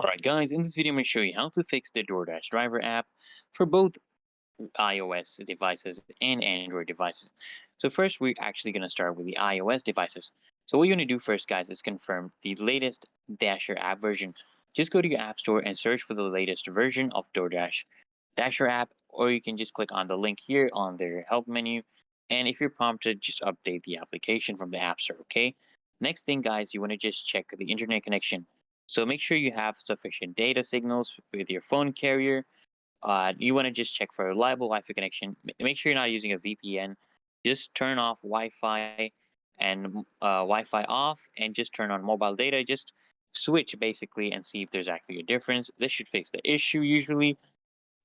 Alright guys, in this video I'm going to show you how to fix the Doordash driver app for both iOS devices and Android devices. So first we're actually going to start with the iOS devices. So what you're going to do first guys is confirm the latest Dasher app version. Just go to your app store and search for the latest version of Doordash Dasher app, or you can just click on the link here on their help menu, and if you're prompted just update the application from the app store. Okay, next thing guys, you want to just check the internet connection. So make sure you have sufficient data signals with your phone carrier. You want to just check for a reliable Wi-Fi connection. Make sure you're not using a VPN. Just turn off Wi-Fi and Wi-Fi off, and just turn on mobile data. Just switch basically and see if there's actually a difference. This should fix the issue usually.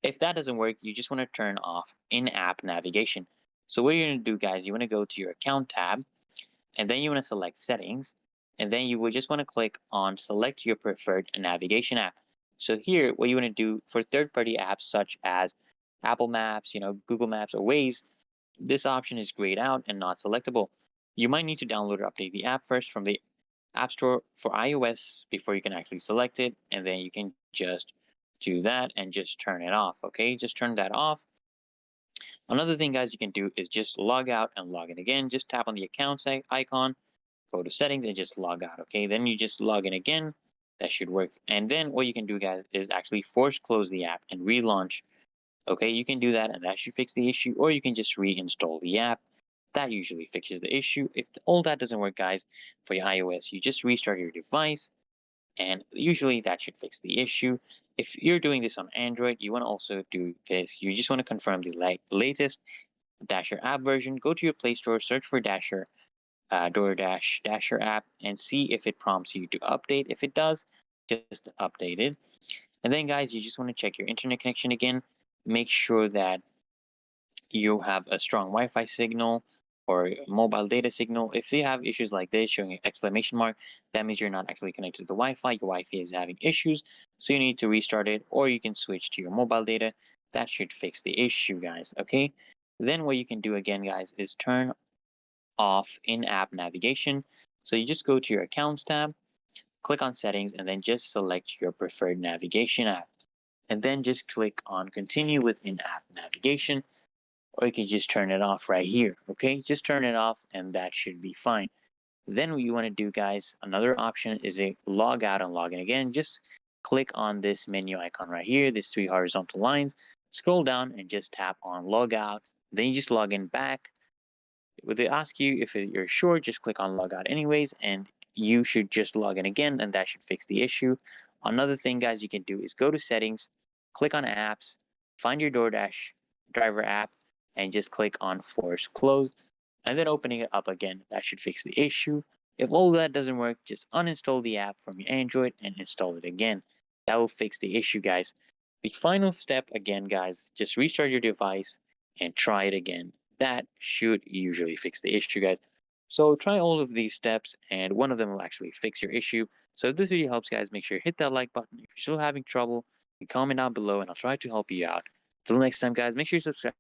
If that doesn't work, you just want to turn off in-app navigation. So what you're going to do, guys, you want to go to your account tab, and then you want to select settings, and then you will just want to click on select your preferred navigation app. So here, what you want to do for third-party apps such as Apple Maps, Google Maps or Waze, this option is grayed out and not selectable. You might need to download or update the app first from the App Store for iOS before you can actually select it, and then you can just do that and just turn it off. Okay, just turn that off. Another thing guys you can do is just log out and log in again. Just tap on the accounts icon, go to settings and just log out. Okay, then you just log in again. That should work. And then what you can do guys is actually force close the app and relaunch. Okay, you can do that and that should fix the issue, or you can just reinstall the app. That usually fixes the issue. If all that doesn't work guys, for your iOS, you just restart your device, and usually that should fix the issue. If you're doing this on Android, you want to also do this. You just want to confirm the latest Dasher app version. Go to your Play Store, search for Dasher, Doordash Dasher app, and see if it prompts you to update. If it does, just update it. And then, guys, you just want to check your internet connection again. Make sure that you have a strong Wi-Fi signal or mobile data signal. If you have issues like this showing an exclamation mark, that means you're not actually connected to the Wi-Fi. Your Wi-Fi is having issues, so you need to restart it, or you can switch to your mobile data. That should fix the issue, guys. Okay. Then what you can do again, guys, is turn off in-app navigation. So you just go to your accounts tab, click on settings, and then just select your preferred navigation app. And then just click on continue with in-app navigation, or you can just turn it off right here. Okay, just turn it off and that should be fine. Then what you want to do guys, another option is a log out and log in again. Just click on this menu icon right here, these three horizontal lines, scroll down and just tap on log out. Then you just log in back. When they ask you if you're sure, just click on log out anyways, and you should just log in again and that should fix the issue. Another thing guys you can do is go to settings, click on apps, find your DoorDash driver app, and just click on force close, and then opening it up again. That should fix the issue. If all that doesn't work, just uninstall the app from your Android and install it again. That will fix the issue, guys. The final step again, guys, just restart your device and try it again. That should usually fix the issue, guys. So try all of these steps and one of them will actually fix your issue. So if this video helps, guys, make sure you hit that like button. If you're still having trouble, you comment down below and I'll try to help you out. Till next time, guys, make sure you subscribe